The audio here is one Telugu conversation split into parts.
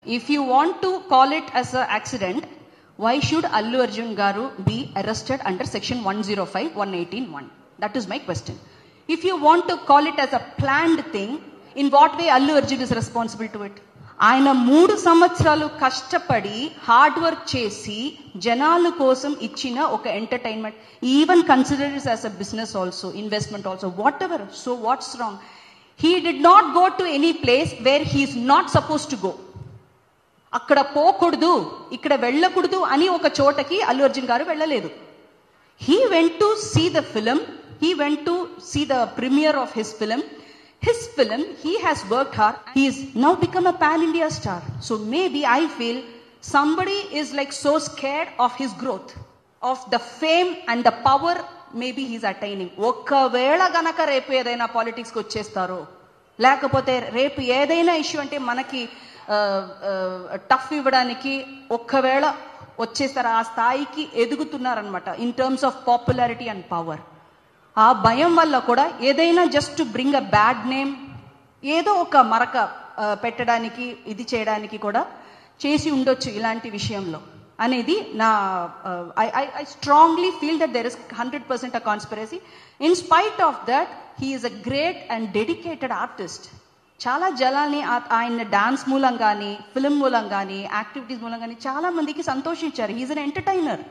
If you want to call it as an accident, why should Allu Arjun Garu be arrested under section 105, 118(1)? That is my question. If you want to call it as a planned thing, in what way Allu Arjun is responsible to it? ఆయన 3 సంవత్సరాలు కష్టపడి హార్డ్ వర్క్ చేసి జనాల కోసం ఇచ్చిన ఒక entertainment, even consider it as a business also, investment also, whatever. So what's wrong? He did not go to any place where he's not suppose to go. అక్కడ పోకూడదు, ఇక్కడ వెళ్ళకూడదు అని ఒక చోటకి అల్లు అర్జున్ గారు వెళ్ళలేదు. He went to see the film, he went to see the premiere of his film. His film, he has worked hard. He is now become a pan-India star. So maybe I feel somebody is like so scared of his growth, of the fame and the power maybe he's attaining. ఒకవేళ గనక రేపు ఏదైనా పాలిటిక్స్కి వచ్చేస్తారో, లేకపోతే రేపు ఏదైనా ఇష్యూ అంటే మనకి టఫ్ ఇవ్వడానికి ఒక్కవేళ వచ్చేస్తారు, ఆ స్థాయికి ఎదుగుతున్నారనమాట in terms of popularity and power. ఆ భయం వల్ల కూడా ఏదైనా just to bring a bad name, ఏదో ఒక మరక పెట్టడానికి, ఇది చేయడానికి కూడా చేసి ఉండొచ్చు ఇలాంటి విషయంలో అనేది నా I strongly feel that there is 100% a conspiracy. In spite of that he is a great and dedicated artist. చాలా జనాల్ని ఆయన డాన్స్ మూలం కానీ, ఫిల్మ్ మూలం కానీ, యాక్టివిటీస్ మూలం కానీ చాలా మందికి సంతోషించారు. He's an entertainer.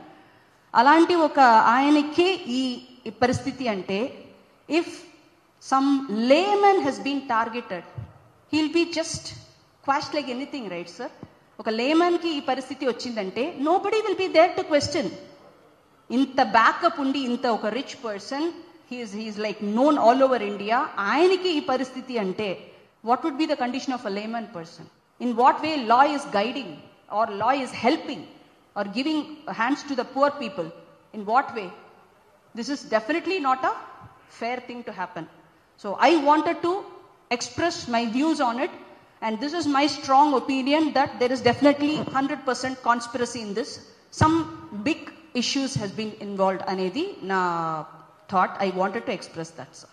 అలాంటి ఒక ఆయనకి ఈ పరిస్థితి అంటే, if some layman he's been targeted, he'll be just squash like anything, right sir? ఒక లేమన్కి ఈ పరిస్థితి వచ్చిందంటే nobody will be there to question. ఇంత బ్యాకప్ ఉండి, ఇంత ఒక rich person, he's like known all over India, ఆయనకి ఈ పరిస్థితి అంటే what would be the condition of a layman person? In what way law is guiding or law is helping or giving hands to the poor people? In what way? This is definitely not a fair thing to happen. So I wanted to express my views on it, and this is my strong opinion that there is definitely 100% conspiracy in this. Some big issues has been involved anedi na thought. I wanted to express that, sir.